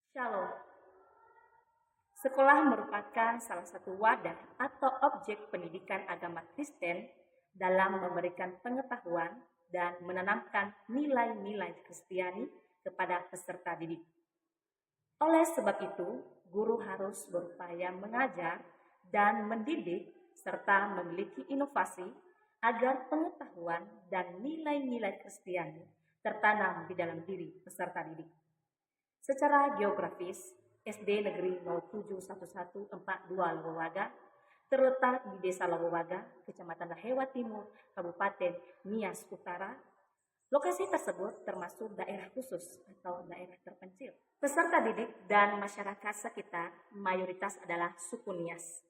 Shalom. Sekolah merupakan salah satu wadah atau objek pendidikan agama Kristen dalam memberikan pengetahuan dan menanamkan nilai-nilai Kristiani kepada peserta didik. Oleh sebab itu, guru harus berupaya mengajar dan mendidik serta memiliki inovasi agar pengetahuan dan nilai-nilai Kristiani tertanam di dalam diri peserta didik. Secara geografis, SD Negeri 071142 Lobowaga terletak di Desa Lobowaga, Kecamatan Lahewa Timur, Kabupaten Nias Utara. Lokasi tersebut termasuk daerah khusus atau daerah terpencil. Peserta didik dan masyarakat sekitar mayoritas adalah suku Nias.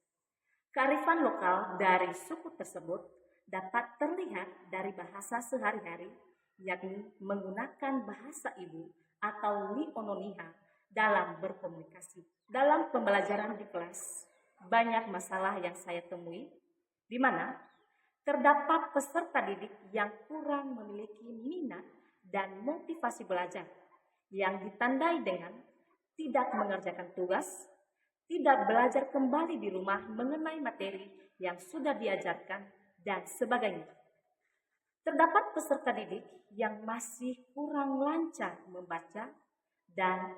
Kearifan lokal dari suku tersebut dapat terlihat dari bahasa sehari-hari, yakni menggunakan bahasa ibu atau Liononiha dalam berkomunikasi. Dalam pembelajaran di kelas, banyak masalah yang saya temui, di mana terdapat peserta didik yang kurang memiliki minat dan motivasi belajar, yang ditandai dengan tidak mengerjakan tugas, tidak belajar kembali di rumah mengenai materi yang sudah diajarkan, dan sebagainya. Terdapat peserta didik yang masih kurang lancar membaca dan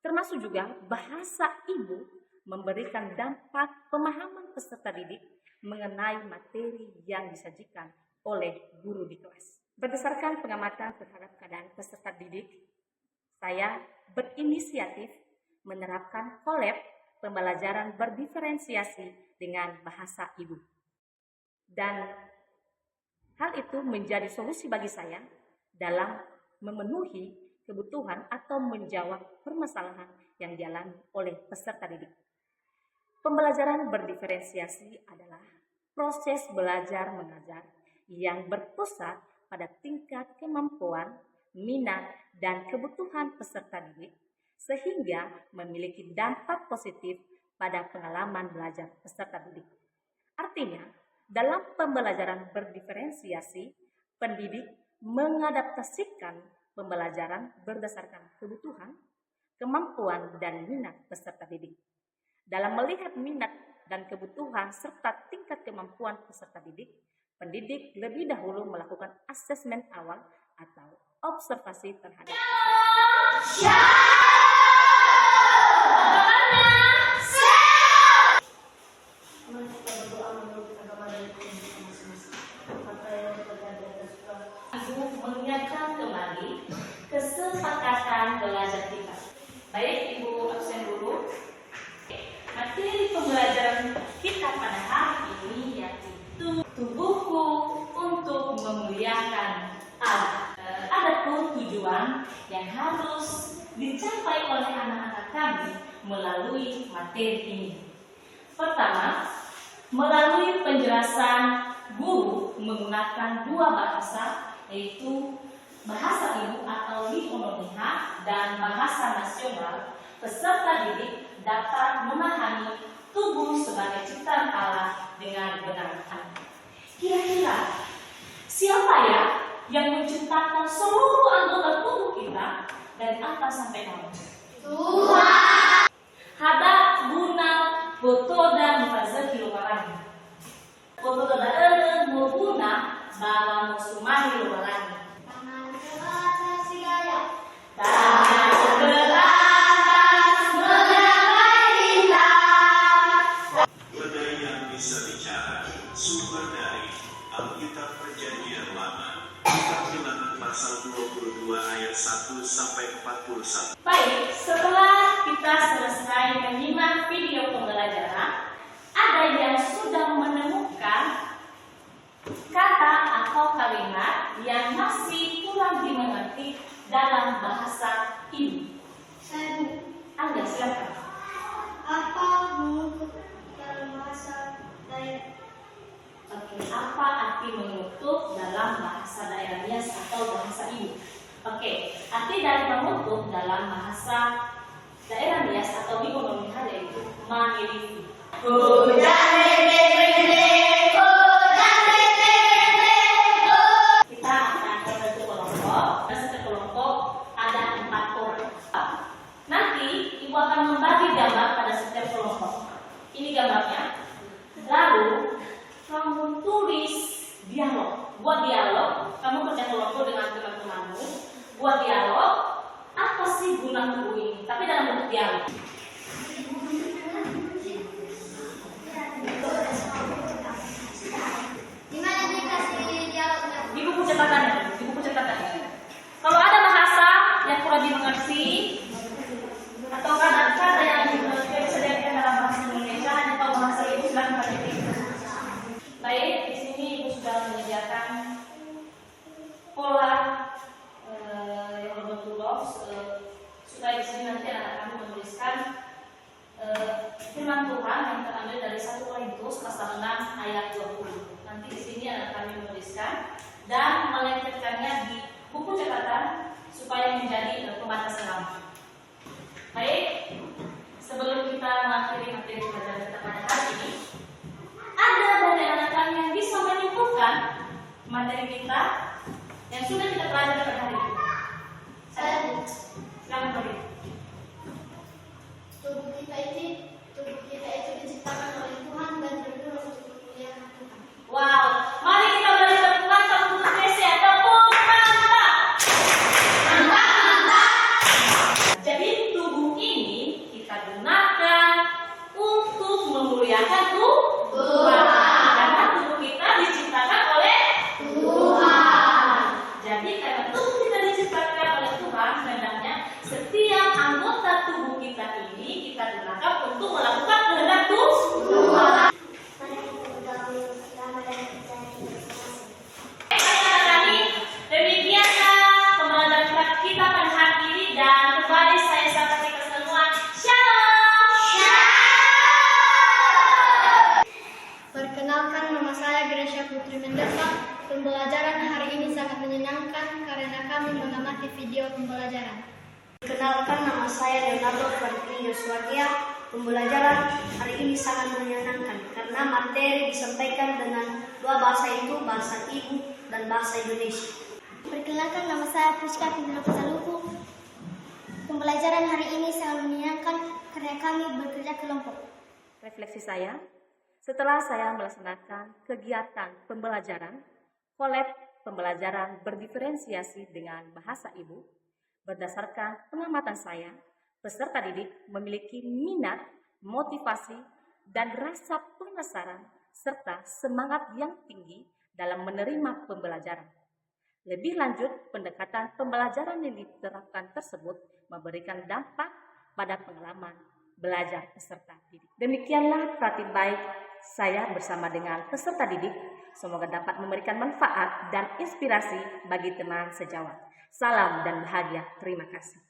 termasuk juga bahasa ibu memberikan dampak pemahaman peserta didik mengenai materi yang disajikan oleh guru di kelas. Berdasarkan pengamatan terhadap keadaan peserta didik, saya berinisiatif menerapkan kolab pembelajaran berdiferensiasi dengan bahasa ibu. Dan hal itu menjadi solusi bagi saya dalam memenuhi kebutuhan atau menjawab permasalahan yang dialami oleh peserta didik. Pembelajaran berdiferensiasi adalah proses belajar mengajar yang berpusat pada tingkat kemampuan, minat, dan kebutuhan peserta didik sehingga memiliki dampak positif pada pengalaman belajar peserta didik. Artinya, dalam pembelajaran berdiferensiasi, pendidik mengadaptasikan pembelajaran berdasarkan kebutuhan, kemampuan, dan minat peserta didik. Dalam melihat minat dan kebutuhan serta tingkat kemampuan peserta didik, pendidik lebih dahulu melakukan asesmen awal atau observasi terhadap peserta didik. Mengingatkan kembali kesepakatan belajar kita. Baik, Ibu absen dulu. Materi pembelajaran kita pada hari ini yaitu tubuhku untuk memuliakan Allah. Adapun tujuan yang harus dicapai oleh anak-anak kami melalui materi ini. Pertama, melalui penjelasan guru menggunakan dua bahasa, yaitu bahasa ibu atau Liononiha dan bahasa nasional, peserta didik dapat memahami tubuh sebagai ciptaan Allah dengan benar. Kira-kira siapa ya yang menciptakan seluruh anggota tubuh kita dari atas sampai bawah? Tuhan. Hadat guna botoda mufazaki lumarani. Botoda ere muguna bala musumani lumarani. Tangan ke atas sigaya. Tangan ke atas menggapai bintang. Berdaya yang bisa bicara, sumber dari Alkitab Perjanjian Lama, Bilangan pasal 22 ayat 1 sampai 41. Baik, setelah kita selesai menyimak video pembelajaran, ada yang sudah menemukan kata atau kalimat yang masih kurang dimengerti dalam bahasa ibu. Anda silakan. Apa mengutuk dalam bahasa daerah? Oke, apa arti mengutuk dalam bahasa daerah Nias atau bahasa ibu? Oke, arti dari mengutuk dalam bahasa daerah Nias atau Liononiha yaitu mangilifi. Kita akan membentuk kelompok. Dalam satu kelompok ada 4 orang. Nanti diam. Di mana dikasih dialognya? Di buku catatan. Kalau ada bahasa yang kurang dimengerti atau kata-kata yang tidak bisa diartikan dalam bahasa Indonesia hanya tahu bahasa ibu, silakan ketik. Baik, di sini ibu sudah menyediakan pola yang berbentuk box supaya di sini nanti anak kami menuliskan firman Tuhan yang terambil dari 1 Korintus pasal 6 ayat 20. Nanti di sini anak kami menuliskan dan melemparkannya di buku catatan supaya menjadi pembatas lama. Baik, sebelum kita mengakhiri materi pelajaran kita pada hari ini, ada dari anak kami yang bisa menyimpulkan materi kita yang sudah kita pelajari pada hari ini. Saya silakan beri. Tubuh kita itu diciptakan oleh Tuhan dan berguna untuk memuliakan Tuhan. Wow, mari kita beri tepuk tangan untuk Gresia. Tepuk mantap. Jadi tubuh ini kita gunakan untuk memuliakan Tuhan. Karena tubuh kita diciptakan oleh Tuhan. Jadi karena tubuh kita diciptakan oleh Tuhan, hendaknya setiap anggota tubuh kita ini kita gunakan untuk melakukan kehendak Tuhan. Demikianlah pembelajaran kita pada hari ini dan kembali saya sapa kita semua. Shalom. Perkenalkan, nama saya Gresia Putri Mendersa. Pembelajaran hari ini sangat menyenangkan karena kami mengamati video pembelajaran. Perkenalkan, nama saya Leonardo Fadli Yoswagia. Pembelajaran hari ini sangat menyenangkan karena materi disampaikan dengan 2 bahasa, itu bahasa ibu dan bahasa Indonesia. Perkenalkan, nama saya Priska Pindolo Pasaluku. Pembelajaran hari ini sangat menyenangkan karena kami bekerja kelompok. Refleksi saya, setelah saya melaksanakan kegiatan pembelajaran, kolab pembelajaran berdiferensiasi dengan bahasa ibu, berdasarkan pengamatan saya, peserta didik memiliki minat, motivasi, dan rasa penasaran serta semangat yang tinggi dalam menerima pembelajaran. Lebih lanjut, pendekatan pembelajaran yang diterapkan tersebut memberikan dampak pada pengalaman belajar peserta didik. Demikianlah praktik baik saya bersama dengan peserta didik. Semoga dapat memberikan manfaat dan inspirasi bagi teman sejawat. Salam dan bahagia. Terima kasih.